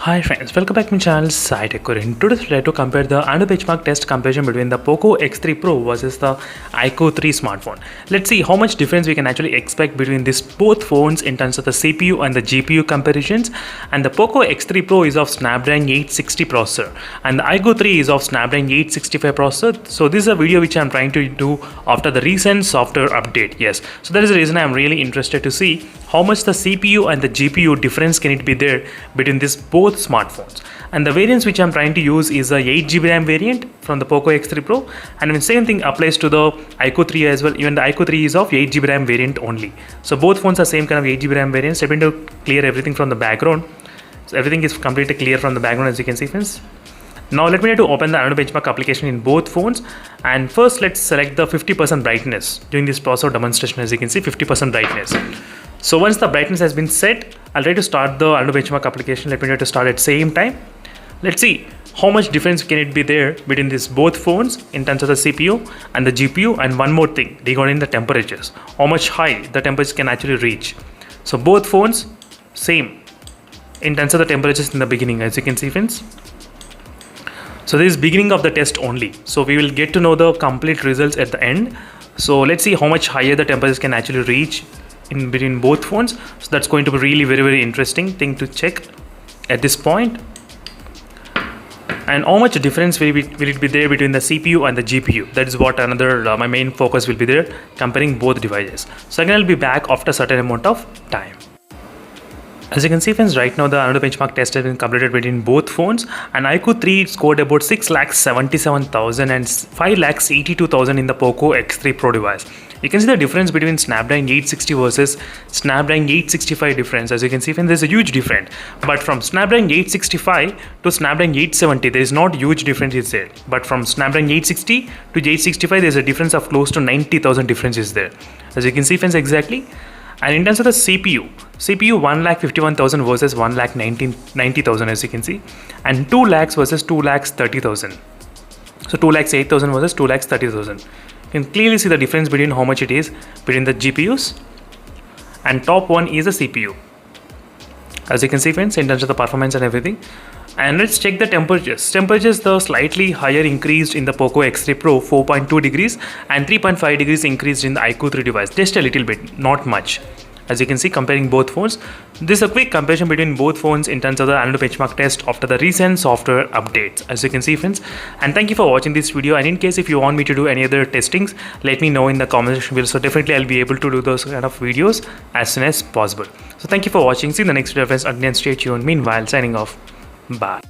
Hi friends, welcome back to my channel iQOO. In today's video, to compare the Antutu benchmark test comparison between the Poco X3 Pro versus the iQOO 3 smartphone. Let's see how much difference we can actually expect between these both phones in terms of the CPU and the GPU comparisons. And the Poco X3 Pro is of Snapdragon 860 processor and the iQOO 3 is of Snapdragon 865 processor. So this is a video which I'm trying to do after the recent software update. Yes, so that is the reason I'm really interested to see how much the CPU and the GPU difference can it be there between these both smartphones. And the variants which I'm trying to use is a 8GB RAM variant from the Poco X3 Pro, and the same thing applies to the iQOO 3 as well. Even the iQOO 3 is of 8GB RAM variant only. So both phones are same kind of 8GB RAM variants. I'm going to clear everything from the background. So everything is completely clear from the background, as you can see friends. Now let me try to open the Antutu benchmark application in both phones, and first let's select the 50% brightness during this process demonstration. As you can see, 50% brightness. So once the brightness has been set, I'll try to start the Antutu benchmark application. Let me try to start at same time. Let's see how much difference can it be there between these both phones in terms of the CPU and the GPU. And one more thing regarding the temperatures, how much high the temperatures can actually reach. So both phones same in terms of the temperatures in the beginning, as you can see friends. So this is beginning of the test only. So we will get to know the complete results at the end. So let's see how much higher the temperatures can actually reach in between both phones. So that's going to be really very interesting thing to check at this point. And how much difference will it be there between the CPU and the GPU? That is what another my main focus will be there, comparing both devices. So again, I'll be back after a certain amount of time. As you can see friends, right now the Antutu benchmark test has been completed between both phones, and iQOO 3 scored about 6,77,000 and 5,82,000 in the Poco X3 Pro device. You can see the difference between Snapdragon 860 versus Snapdragon 865 difference. As you can see friends, there's a huge difference. But from Snapdragon 865 to Snapdragon 870, there is not huge difference is there. But from Snapdragon 860 to 865, there's a difference of close to 90,000 difference is there. As you can see friends, exactly. And in terms of the CPU 1,51,000 versus 1,90,000, as you can see, and 2 lakhs versus 2,30,000. So 2,08,000 versus 2,30,000. You can clearly see the difference between how much it is between the GPUs, and top one is the CPU. As you can see friends, in terms of the performance and everything. And let's check the temperatures. Temperatures, the slightly higher increased in the Poco X3 Pro, 4.2 degrees, and 3.5 degrees increased in the iQOO 3 device. Just a little bit, not much. As you can see, comparing both phones. This is a quick comparison between both phones in terms of the Antutu benchmark test after the recent software updates, as you can see friends. And thank you for watching this video. And in case if you want me to do any other testings, let me know in the comment section below. So definitely I'll be able to do those kind of videos as soon as possible. So thank you for watching. See you in the next video friends. Until then, stay tuned. Meanwhile, signing off. Bye.